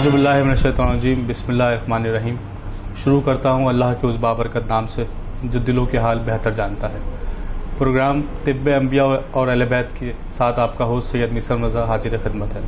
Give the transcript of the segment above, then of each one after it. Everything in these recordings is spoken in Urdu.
اعوذ باللہ من الشیطان الرجیم، بسم اللہ الرحمن الرحیم۔ شروع کرتا ہوں اللہ کے اس بابرکت نام سے جو دلوں کے حال بہتر جانتا ہے۔ پروگرام طب انبیاء اور اہل بیت کے ساتھ آپ کا ہوسٹ سید میسر رضا حاضر خدمت ہے۔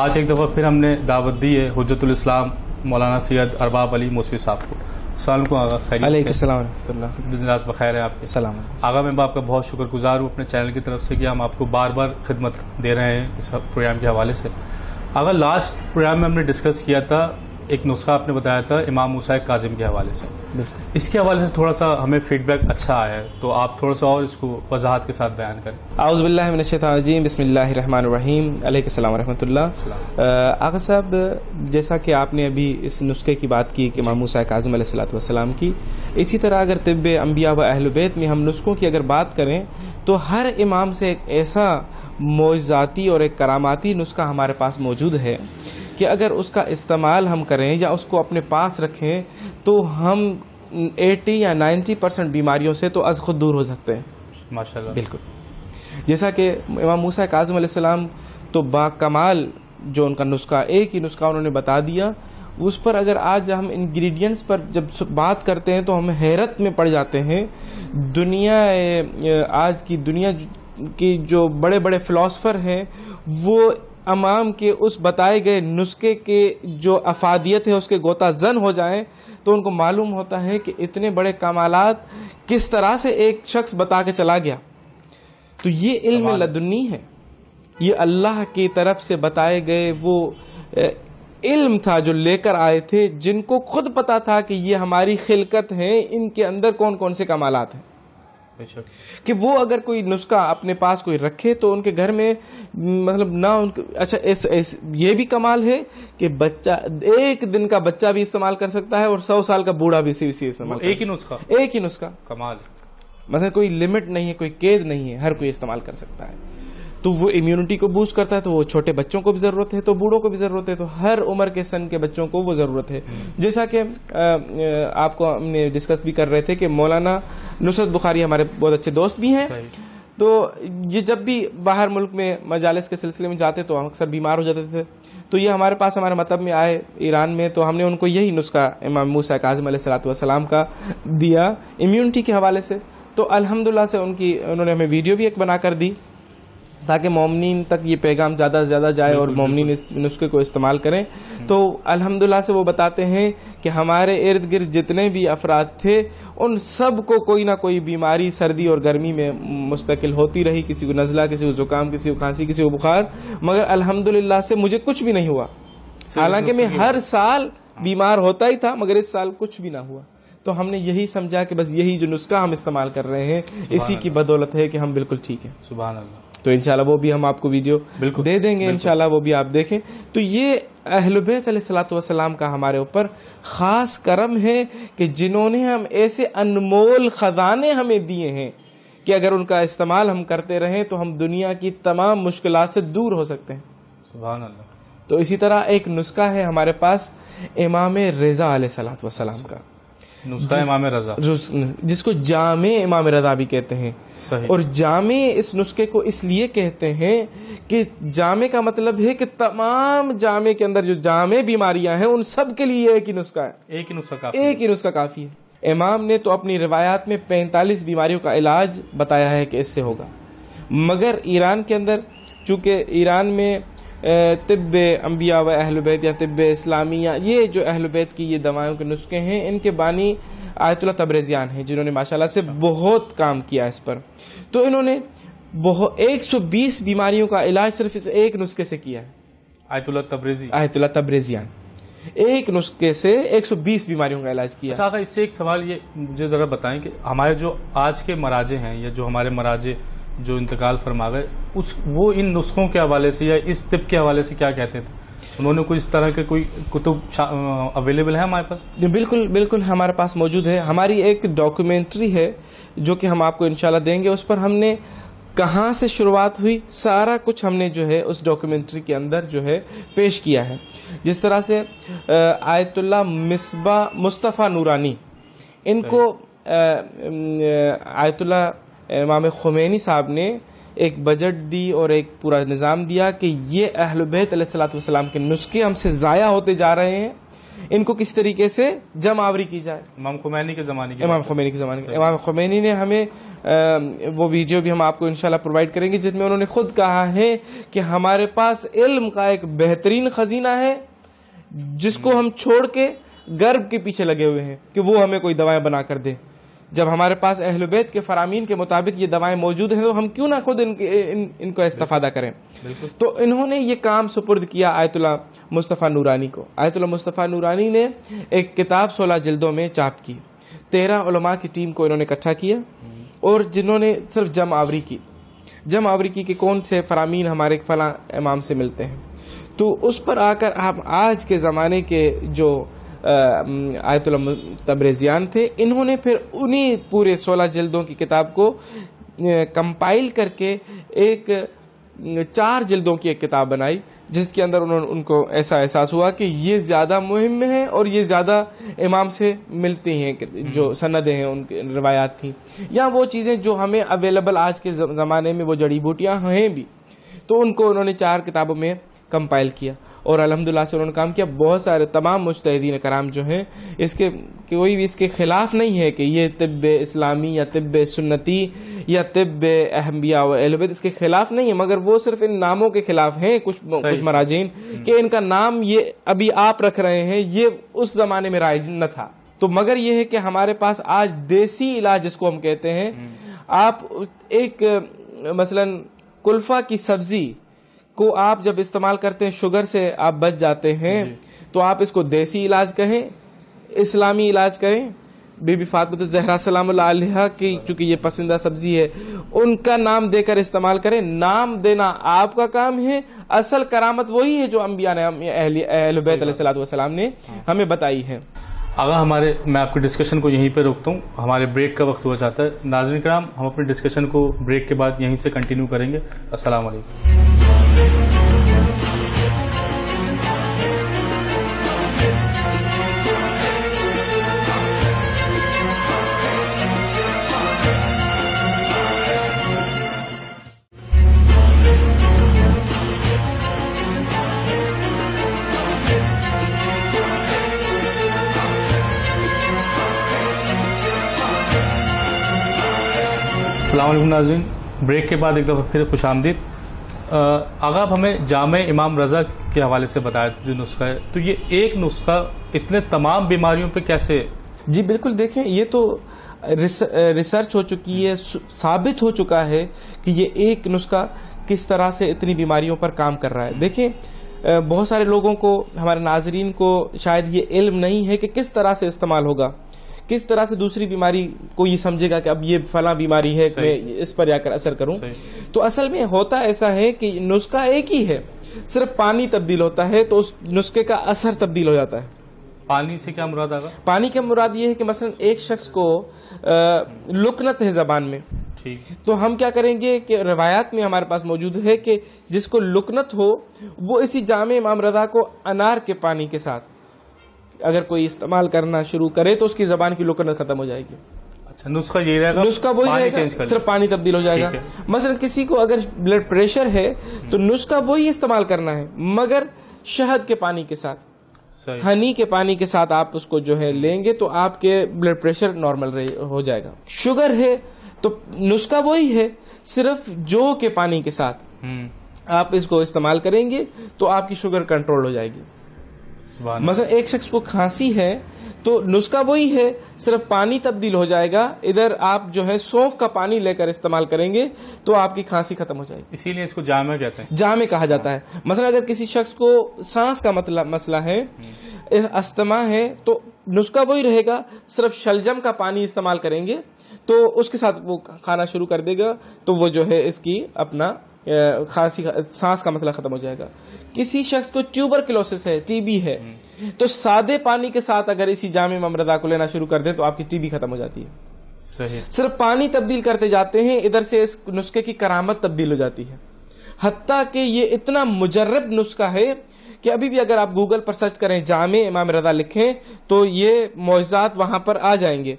آج ایک دفعہ پھر ہم نے دعوت دی ہے حجت الاسلام مولانا سید ارباب علی موسوی صاحب کو۔ السلام علیکم آغا، خیریت؟ علیکم السلام ورحمۃ اللہ۔ جناب بخیر ہیں آپ کے؟ السلام آغا، میں آپ کا بہت شکر گزار ہوں اپنے چینل کی طرف سے کہ ہم آپ کو بار بار خدمت دے رہے ہیں اس پروگرام کے حوالے سے۔ اگر لاسٹ پروگرام میں ہم نے ڈسکس کیا تھا، ایک نسخہ آپ نے بتایا تھا امام موسیٰ کاظم کے حوالے سے، اس کے حوالے سے تھوڑا سا ہمیں فیڈ بیک اچھا آیا ہے، تو آپ تھوڑا سا اور اس کو وضاحت کے ساتھ بیان کریں۔ اعوذ باللہ من الشیطان الرجیم، بسم اللہ الرحمن الرحیم، علیہ السلام ورحمۃ اللہ۔ آغا صاحب، جیسا کہ آپ نے ابھی اس نسخے کی بات کی کہ امام موسیٰ کاظم علیہ الصلوۃ والسلام کی، اسی طرح اگر طب انبیاء و اہل بیت میں ہم نسخوں کی اگر بات کریں تو ہر امام سے ایک ایسا معجزاتی اور ایک کراماتی نسخہ ہمارے پاس موجود ہے کہ اگر اس کا استعمال ہم کریں یا اس کو اپنے پاس رکھیں تو ہم 80 یا 90% بیماریوں سے تو از خود دور ہو سکتے ہیں ماشاءاللہ۔ بالکل، جیسا کہ امام موسیٰ کاظم علیہ السلام تو با کمال جو ان کا نسخہ، ایک ہی نسخہ انہوں نے بتا دیا، اس پر اگر آج ہم انگریڈینٹس پر جب بات کرتے ہیں تو ہم حیرت میں پڑ جاتے ہیں۔ آج کی دنیا کی جو بڑے بڑے فلاسفر ہیں وہ امام کے اس بتائے گئے نسخے کے جو افادیت ہے اس کے غوطہ زن ہو جائیں تو ان کو معلوم ہوتا ہے کہ اتنے بڑے کمالات کس طرح سے ایک شخص بتا کے چلا گیا۔ تو یہ علم لدنی ہے، یہ اللہ کی طرف سے بتائے گئے وہ علم تھا جو لے کر آئے تھے، جن کو خود پتا تھا کہ یہ ہماری خلقت ہے، ان کے اندر کون کون سے کمالات ہیں، کہ وہ اگر کوئی نسخہ اپنے پاس کوئی رکھے تو ان کے گھر میں مطلب نہ ان کو اچھا یہ بھی کمال ہے کہ بچہ ایک دن کا بچہ بھی استعمال کر سکتا ہے اور 100 سال کا بوڑھا بھی اسی استعمال کر سکتا ہے۔ ایک ہی نسخہ کمال، مثلا کوئی لمٹ نہیں ہے، کوئی قید نہیں ہے، ہر کوئی استعمال کر سکتا ہے۔ تو وہ امیونٹی کو بوسٹ کرتا ہے، تو وہ چھوٹے بچوں کو بھی ضرورت ہے، تو بوڑھوں کو بھی ضرورت ہے، تو ہر عمر کے سن کے بچوں کو وہ ضرورت ہے۔ جیسا کہ آپ کو ہم نے ڈسکس بھی کر رہے تھے کہ مولانا نصرت بخاری ہمارے بہت اچھے دوست بھی ہیں، تو یہ جب بھی باہر ملک میں مجالس کے سلسلے میں جاتے تو ہم اکثر بیمار ہو جاتے تھے، تو یہ ہمارے پاس ہمارے مطلب میں آئے ایران میں، تو ہم نے ان کو یہی نسخہ امام موسیٰ کاظم علیہ الصلوۃ والسلام کا دیا امیونٹی کے حوالے سے۔ تو الحمدللہ سے انہوں نے ہمیں ویڈیو بھی ایک بنا کر دی تاکہ مومنین تک یہ پیغام زیادہ سے زیادہ جائے اور مومنین اس نسخے کو استعمال کریں۔ تو الحمدللہ سے وہ بتاتے ہیں کہ ہمارے ارد گرد جتنے بھی افراد تھے ان سب کو کوئی نہ کوئی بیماری سردی اور گرمی میں مستقل ہوتی رہی، کسی کو نزلہ، کسی کو زکام، کسی کو کھانسی، کسی کو بخار، مگر الحمدللہ سے مجھے کچھ بھی نہیں ہوا، حالانکہ میں ہر سال بیمار ہوتا ہی تھا مگر اس سال کچھ بھی نہ ہوا۔ تو ہم نے یہی سمجھا کہ بس یہی جو نسخہ ہم استعمال کر رہے ہیں اسی کی بدولت ہے کہ ہم بالکل ٹھیک ہیں۔ سبحان اللہ۔ تو انشاءاللہ وہ بھی ہم آپ کو ویڈیو دے دیں گے، انشاءاللہ وہ بھی آپ دیکھیں۔ تو یہ اہل بیت علیہ الصلوۃ والسلام کا ہمارے اوپر خاص کرم ہے کہ جنہوں نے ہم ایسے انمول خزانے ہمیں دیے ہیں کہ اگر ان کا استعمال ہم کرتے رہیں تو ہم دنیا کی تمام مشکلات سے دور ہو سکتے ہیں۔ سبحان اللہ۔ تو اسی طرح ایک نسخہ ہے ہمارے پاس امام رضا علیہ الصلوۃ والسلام کا، نسخہ امام رضا، جس کو جامع امام رضا بھی کہتے ہیں۔ اور جامع اس نسخے کو اس لیے کہتے ہیں کہ جامع کا مطلب ہے کہ تمام جامع کے اندر جو جامع بیماریاں ہیں ان سب کے لیے ایک ہی نسخہ ہے، ایک ہی نسخہ کافی ہے۔ امام نے تو اپنی روایات میں 45 بیماریوں کا علاج بتایا ہے کہ اس سے ہوگا، مگر ایران کے اندر چونکہ ایران میں طب انبیاء و اہل بیت یا طب اسلامیہ، یہ جو اہل بیت کی یہ دوائوں کے نسخے ہیں، ان کے بانی آیت اللہ تبریزیان ہیں جنہوں نے ماشاءاللہ سے بہت کام کیا اس پر۔ تو انہوں نے 120 بیماریوں کا علاج صرف اس ایک نسخے سے کیا ہے، آیت اللہ تبریزیان ایک نسخے سے 120 بیماریوں کا علاج کیا۔ اچھا، اس سے ایک سوال یہ مجھے ذرا بتائیں کہ ہمارے جو آج کے مراجع ہیں یا جو ہمارے مراجع جو انتقال فرما گئے وہ ان نسخوں کے حوالے سے یا اس طب کے حوالے سے کیا کہتے تھے؟ انہوں نے کوئی اس طرح کے کوئی کتب اویلیبل ہے ہمارے پاس؟ بالکل بالکل ہمارے پاس موجود ہے، ہماری ایک ڈاکیومنٹری ہے جو کہ ہم آپ کو انشاءاللہ دیں گے، اس پر ہم نے کہاں سے شروعات ہوئی سارا کچھ ہم نے جو ہے اس ڈاکیومنٹری کے اندر جو ہے پیش کیا ہے۔ جس طرح سے آیت اللہ مصباح مصطفیٰ نورانی، ان کو آیت اللہ امام خمینی صاحب نے ایک بجٹ دی اور ایک پورا نظام دیا کہ یہ اہل بیت علیہ الصلوۃ والسلام کے نسخے ہم سے ضائع ہوتے جا رہے ہیں، ان کو کس طریقے سے جمع آوری کی جائے. امام خمینی کے زمانے کی امام خمینی نے ہمیں وہ ویڈیو بھی ہم آپ کو انشاءاللہ پرووائڈ کریں گے جس میں انہوں نے خود کہا ہے کہ ہمارے پاس علم کا ایک بہترین خزینہ ہے جس کو ہم چھوڑ کے غرب کے پیچھے لگے ہوئے ہیں کہ وہ ہمیں کوئی دوائیں بنا کر دے. جب ہمارے پاس اہل بیت کے فرامین کے مطابق یہ دوائیں موجود ہیں تو ہم کیوں نہ خود ان کا استفادہ کریں. تو انہوں نے یہ کام سپرد کیا آیت اللہ مصطفیٰ نورانی کو. آیت اللہ مصطفیٰ نورانی نے ایک کتاب 16 جلدوں میں چاپ کی. 13 علماء کی ٹیم کو انہوں نے اکٹھا کیا اور جنہوں نے صرف جمع آوری کی کہ کون سے فرامین ہمارے فلاں امام سے ملتے ہیں. تو اس پر آ کر ہم آج کے زمانے کے جو آیت اللہ تبریزیان تھے، انہوں نے پھر انہی پورے 16 جلدوں کی کتاب کو کمپائل کر کے ایک 4 جلدوں کی ایک کتاب بنائی جس کے اندر ان کو ایسا احساس ہوا کہ یہ زیادہ مہم ہے اور یہ زیادہ امام سے ملتی ہیں، جو سندیں ہیں ان کی روایات تھیں یا وہ چیزیں جو ہمیں اویلیبل آج کے زمانے میں وہ جڑی بوٹیاں ہیں بھی. تو ان کو انہوں نے 4 کتابوں میں کمپائل کیا اور الحمدللہ سے انہوں نے کام کیا. بہت سارے تمام مجتہدین کرام جو ہیں اس کے کوئی بھی اس کے خلاف نہیں ہے کہ یہ طب اسلامی یا طب سنتی یا طب انبیاء و اہل بیت اس کے خلاف نہیں ہے، مگر وہ صرف ان ناموں کے خلاف ہیں. کچھ مراجعین کہ ان کا نام یہ ابھی آپ رکھ رہے ہیں، یہ اس زمانے میں رائج نہ تھا. تو مگر یہ ہے کہ ہمارے پاس آج دیسی علاج جس کو ہم کہتے ہیں، آپ ایک مثلا کلفہ کی سبزی کو آپ جب استعمال کرتے ہیں شوگر سے آپ بچ جاتے ہیں تو آپ اس کو دیسی علاج کہیں، اسلامی علاج کہیں. بی بی فاطمہ الزہرا سلام اللہ علیہا کی چونکہ یہ پسندیدہ سبزی ہے ان کا نام دے کر استعمال کریں. نام دینا آپ کا کام ہے، اصل کرامت وہی ہے جو انبیاء نے اہل بیت علیہ الصلوۃ والسلام نے ہمیں بتائی ہے. آگا میں آپ کی ڈسکشن کو یہیں پہ روکتا ہوں، ہمارے بریک کا وقت ہو جاتا ہے. ناظرین کرام، ہم اپنی ڈسکشن کو بریک کے بعد یہیں سے کنٹینیو کریں گے. السلام علیکم. السلام علیکم ناظرین، بریک کے بعد ایک دفعہ پھر خوش آمدید. آغا آپ ہمیں جامع امام رضا کے حوالے سے بتایا جو نسخہ ہے، تو یہ ایک نسخہ اتنے تمام بیماریوں پہ کیسے؟ جی بالکل، دیکھیں یہ تو ریسرچ ہو چکی ہے، ثابت ہو چکا ہے کہ یہ ایک نسخہ کس طرح سے اتنی بیماریوں پر کام کر رہا ہے. دیکھیں بہت سارے لوگوں کو، ہمارے ناظرین کو شاید یہ علم نہیں ہے کہ کس طرح سے استعمال ہوگا، کس طرح سے دوسری بیماری کو یہ سمجھے گا کہ اب یہ فلاں بیماری ہے میں اس پر جا کر اثر کروں. تو اصل میں ہوتا ایسا ہے کہ نسخہ ایک ہی ہے، صرف پانی تبدیل ہوتا ہے تو اس نسخے کا اثر تبدیل ہو جاتا ہے. پانی سے کیا مراد آگا؟ پانی کا مراد یہ ہے کہ مثلا ایک شخص کو لکنت ہے زبان میں، تو ہم کیا کریں گے کہ روایات میں ہمارے پاس موجود ہے کہ جس کو لکنت ہو وہ اسی جامع امام رضا کو انار کے پانی کے ساتھ اگر کوئی استعمال کرنا شروع کرے تو اس کی زبان کی لکنت ختم ہو جائے گی. اچھا، نسخہ یہی رہے گا، نسخہ وہی رہے گا، صرف پانی تبدیل ہو جائے گا. مثلا کسی کو اگر بلڈ پریشر ہے تو نسخہ وہی استعمال کرنا ہے مگر شہد کے پانی کے ساتھ، ہنی کے پانی کے ساتھ آپ اس کو جو ہے لیں گے تو آپ کے بلڈ پریشر نارمل ہو جائے گا. شوگر ہے تو نسخہ وہی ہے، صرف جو کے پانی کے ساتھ آپ اس کو استعمال کریں گے تو آپ کی شوگر کنٹرول ہو جائے گی. مثلا ایک شخص کو کھانسی ہے تو نسخہ وہی ہے، صرف پانی تبدیل ہو جائے گا. ادھر آپ جو ہے سونف کا پانی لے کر استعمال کریں گے تو آپ کی کھانسی ختم ہو جائے گی. اسی لیے اس کو جامع کہتے ہیں، جامع کہا جاتا ہے. مثلا اگر کسی شخص کو سانس کا مسئلہ ہے، استما ہے، تو نسخہ وہی رہے گا، صرف شلجم کا پانی استعمال کریں گے تو اس کے ساتھ وہ کھانا شروع کر دے گا تو وہ جو ہے اس کی اپنا خاصی سانس کا مسئلہ ختم ہو جائے گا. کسی شخص کو ٹیوبرکلوسس ہے، ٹی بی ہے، تو سادے پانی کے ساتھ اگر اسی جامع امام رضا کو لینا شروع کر دیں تو آپ کی ٹی بی ختم ہو جاتی ہے. صحیح. صرف پانی تبدیل کرتے جاتے ہیں، ادھر سے اس نسخے کی کرامت تبدیل ہو جاتی ہے. حتیٰ کہ یہ اتنا مجرب نسخہ ہے کہ ابھی بھی اگر آپ گوگل پر سرچ کریں جامع امام رضا لکھیں تو یہ معجزات وہاں پر آ جائیں گے.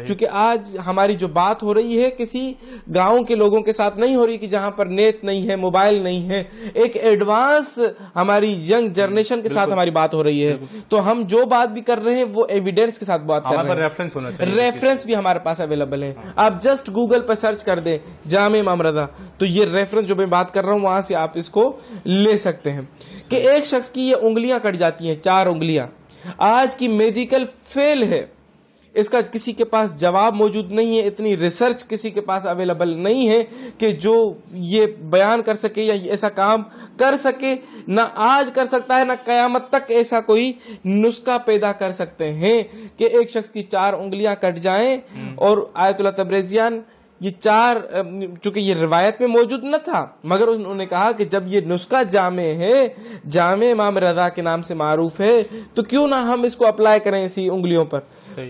چونکہ آج ہماری جو بات ہو رہی ہے کسی گاؤں کے لوگوں کے ساتھ نہیں ہو رہی کہ جہاں پر نیٹ نہیں ہے، موبائل نہیں ہے، ایک ایڈوانس ہماری ینگ جنریشن کے ساتھ ہماری بات ہو رہی ہے. تو ہم جو بات بھی کر رہے ہیں وہ ایویڈنس کے ساتھ بات کر رہے ہیں، ریفرنس بھی ہمارے پاس اویلیبل ہے. آپ جسٹ گوگل پر سرچ کر دیں جامع امام رضا، تو یہ ریفرنس جو میں بات کر رہا ہوں وہاں سے آپ اس کو لے سکتے ہیں کہ ایک شخص کی یہ انگلیاں کٹ جاتی ہیں، 4 انگلیاں. آج کی میڈیکل فیل ہے، اس کا کسی کے پاس جواب موجود نہیں ہے، اتنی ریسرچ کسی کے پاس اویلیبل نہیں ہے کہ جو یہ بیان کر سکے یا ایسا کام کر سکے. نہ آج کر سکتا ہے، نہ قیامت تک ایسا کوئی نسخہ پیدا کر سکتے ہیں کہ ایک شخص کی 4 انگلیاں کٹ جائیں. اور آیت اللہ تبریزیان یہ 4 چونکہ یہ روایت میں موجود نہ تھا، مگر انہوں نے کہا کہ جب یہ نسخہ جامع ہے، جامع امام رضا کے نام سے معروف ہے، تو کیوں نہ ہم اس کو اپلائی کریں اسی انگلیوں پر.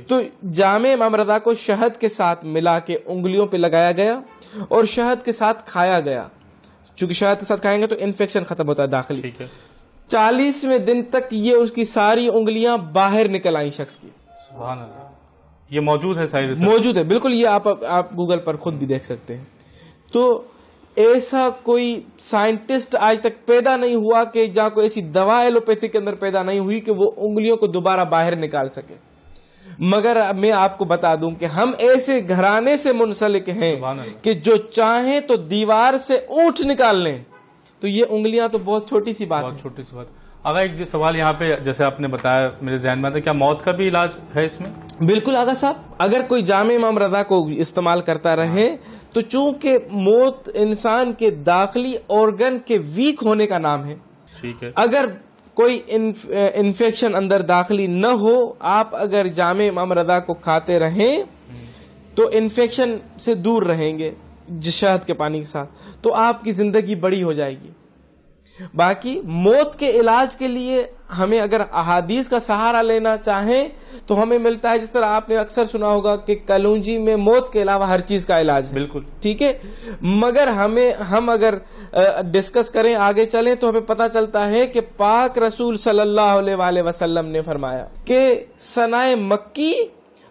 تو جامع امام رضا کو شہد کے ساتھ ملا کے انگلیوں پہ لگایا گیا اور شہد کے ساتھ کھایا گیا. چونکہ شہد کے ساتھ کھائیں گے تو انفیکشن ختم ہوتا ہے داخلی. 40ویں دن تک یہ اس کی ساری انگلیاں باہر نکل آئیں شخص کی. سبحان اللہ. یہ موجود ہے، ساری موجود ہے بالکل. یہ آپ گوگل پر خود بھی دیکھ سکتے ہیں. تو ایسا کوئی سائنٹسٹ آج تک پیدا نہیں ہوا کہ جہاں کوئی ایسی دوا ایلوپیتھی کے اندر پیدا نہیں ہوئی کہ وہ انگلیوں کو دوبارہ باہر نکال سکے. مگر میں آپ کو بتا دوں کہ ہم ایسے گھرانے سے منسلک ہیں کہ جو چاہیں تو دیوار سے اونٹ نکال لیں. تو یہ انگلیاں تو بہت چھوٹی سی بات ہے. آگا ایک سوال یہاں پہ جیسے آپ نے بتایا میرے ذہن میں آتا ہے، کیا موت کا بھی علاج ہے اس میں؟ بالکل آغا صاحب. اگر کوئی جامع امام رضا کو استعمال کرتا رہے تو چونکہ موت انسان کے داخلی آرگن کے ویک ہونے کا نام ہے. ٹھیک ہے. اگر کوئی انفیکشن اندر داخلی نہ ہو، آپ اگر جامع امام رضا کو کھاتے رہیں تو انفیکشن سے دور رہیں گے شہد کے پانی کے ساتھ، تو آپ کی زندگی بڑی ہو جائے گی. باقی موت کے علاج کے لیے ہمیں اگر احادیث کا سہارا لینا چاہیں تو ہمیں ملتا ہے، جس طرح آپ نے اکثر سنا ہوگا کہ کلونجی میں موت کے علاوہ ہر چیز کا علاج ہے. بالکل ٹھیک ہے. مگر ہم اگر ڈسکس کریں، آگے چلیں، تو ہمیں پتہ چلتا ہے کہ پاک رسول صلی اللہ علیہ وسلم نے فرمایا کہ ثنا مکی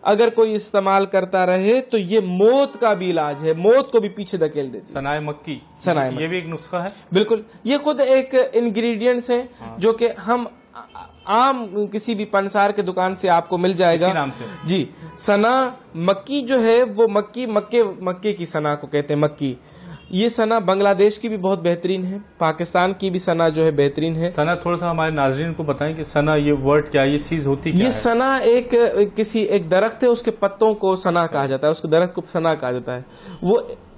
اگر کوئی استعمال کرتا رہے تو یہ موت کا بھی علاج ہے، موت کو بھی پیچھے دھکیل دیتی. ثنا مکی یہ بھی ایک نسخہ ہے. بالکل. یہ خود ایک انگریڈینٹس ہیں جو کہ ہم عام کسی بھی پنسار کے دکان سے آپ کو مل جائے گا. جی. ثنا مکی جو ہے وہ مکے کی ثنا کو کہتے ہیں، مکی. یہ ثنا بنگلہ دیش کی بھی بہت بہترین ہے، پاکستان کی بھی ثنا جو ہے بہترین ہے. ثنا تھوڑا سا ہمارے ناظرین کو بتائیں کہ ثنا یہ ورڈ کیا، یہ چیز ہوتی کیا ہے؟ یہ ثنا ایک درخت ہے، اس کے پتوں کو ثنا کہا جاتا ہے، اس کے درخت کو ثنا کہا جاتا ہے. وہ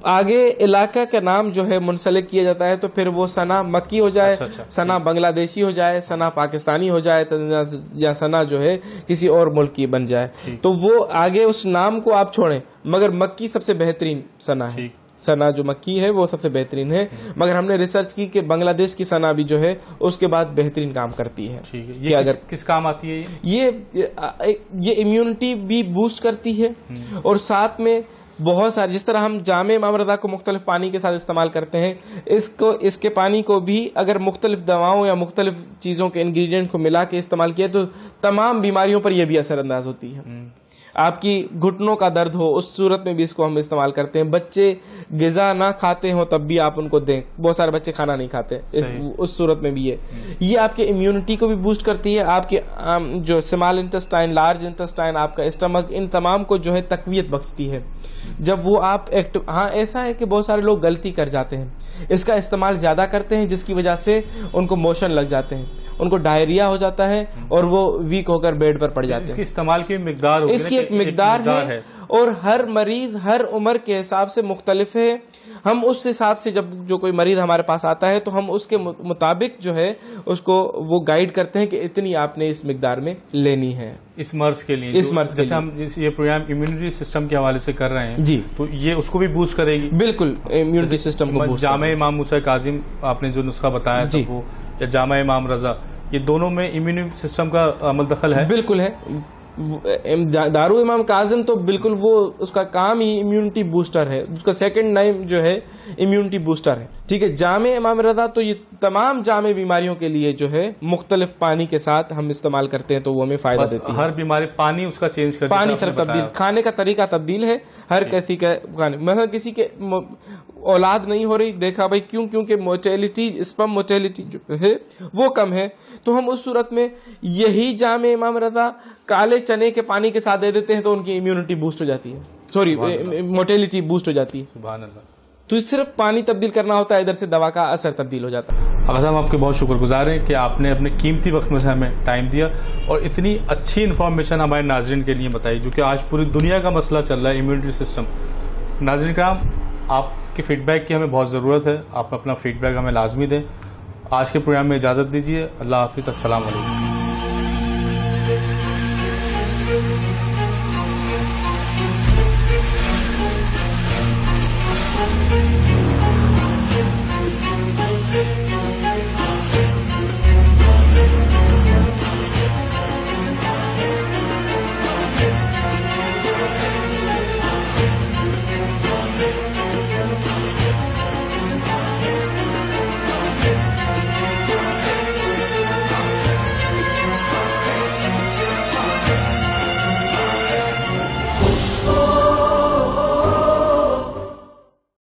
آگے علاقہ کا نام جو ہے منسلک کیا جاتا ہے، تو پھر وہ ثنا مکی ہو جائے، ثنا بنگلہ دیشی ہو جائے، ثنا پاکستانی ہو جائے، یا ثنا جو ہے کسی اور ملک کی بن جائے. تو وہ آگے اس نام کو آپ چھوڑیں، مگر مکی سب سے بہترین ثنا ہے. ثنا جو مکی ہے وہ سب سے بہترین ہے. مگر ہم نے ریسرچ کی کہ بنگلہ دیش کی ثنا بھی جو ہے اس کے بعد بہترین کام کرتی ہے. یہ اگر کس کام آتی ہے؟ یہ امیونٹی بھی بوسٹ کرتی ہے، اور ساتھ میں بہت سارے، جس طرح ہم جامع امام رضا کو مختلف پانی کے ساتھ استعمال کرتے ہیں، اس کے پانی کو بھی اگر مختلف دواؤں یا مختلف چیزوں کے انگریڈینٹ کو ملا کے استعمال کیا تو تمام بیماریوں پر یہ بھی اثر انداز ہوتی ہے. آپ کی گھٹنوں کا درد ہو، اس صورت میں بھی اس کو ہم استعمال کرتے ہیں. بچے غذا نہ کھاتے ہوں تب بھی آپ ان کو دیں، بہت سارے بچے کھانا نہیں کھاتے، اس صورت میں بھی یہ آپ کے امیونٹی کو بھی بوسٹ کرتی ہے. آپ کے جو اسمال انٹسٹائن، لارج انٹسٹائن، آپ کا اسٹمک، ان تمام کو جو ہے تقویت بخشتی ہے جب وہ آپ ہاں ایسا ہے کہ بہت سارے لوگ غلطی کر جاتے ہیں، اس کا استعمال زیادہ کرتے ہیں، جس کی وجہ سے ان کو موشن لگ جاتے ہیں، ان کو ڈائریا ہو جاتا ہے اور وہ ویک ہو کر بیڈ پر پڑ جاتے ہیں. اس کے استعمال کی مقدار، اس کی ایک مقدار ہے، اور ہر مریض ہر عمر کے حساب سے مختلف ہے. ہم اس حساب سے جب جو کوئی مریض ہمارے پاس آتا ہے تو ہم اس کے مطابق جو ہے اس کو وہ گائیڈ کرتے ہیں کہ اتنی آپ نے اس مقدار میں لینی ہے اس مرض کے لیے. اس مرض کے لیے ہم یہ پروگرام امیونٹی سسٹم کے حوالے سے کر رہے ہیں جی، تو یہ اس کو بھی بوسٹ کرے گی. بالکل امیونٹی سسٹم کو بوسٹ. جامع امام موسیٰ کاظم آپ نے جو نسخہ بتایا تھا وہ، یا جامع امام رضا، یہ دونوں میں امیونٹی سسٹم کا عمل دخل ہے؟ بالکل ہے. دارو امام کاظم تو بالکل وہ اس کا کام ہی امیونٹی بوسٹر ہے، اس کا سیکنڈ نیم جو ہے امیونٹی بوسٹر ہے. ٹھیک ہے. جامع امام رضا تو یہ تمام جامع بیماریوں کے لیے جو ہے مختلف پانی کے ساتھ ہم استعمال کرتے ہیں تو وہ ہمیں فائدہ دیتی ہے. ہر بیماری پانی اس کا چینج کر پانی طرف تبدیل، کھانے کا طریقہ تبدیل ہے ہر کسی کا. مثلا کسی کے اولاد نہیں ہو رہی، دیکھا بھائی کیوں؟ کیونکہ موٹیلٹی، اسپم موٹیلٹی جو ہے وہ کم ہے، تو ہم اس صورت میں یہی جامع امام رضا کالے چنے کے پانی کے ساتھ دے دیتے ہیں تو ان کی امیونٹی بوسٹ ہو جاتی ہے، سوری موٹیلٹی بوسٹ ہو جاتی ہے. سبحان اللہ. تو صرف پانی تبدیل کرنا ہوتا ہے، ادھر سے دوا کا اثر تبدیل ہو جاتا ہے. آقا صاحب آپ کے بہت شکر گزار ہیں کہ آپ نے اپنے قیمتی وقت میں سے ہمیں ٹائم دیا اور اتنی اچھی انفارمیشن ہمارے ناظرین کے لیے بتائی، جو کہ آج پوری دنیا کا مسئلہ چل رہا ہے، امیونٹی سسٹم. ناظرین کرام، آپ کے فیڈ بیک کی ہمیں بہت ضرورت ہے، آپ اپنا فیڈ بیک ہمیں لازمی دیں. آج کے پروگرام میں اجازت دیجیے. اللہ حافظ. السلام علیکم.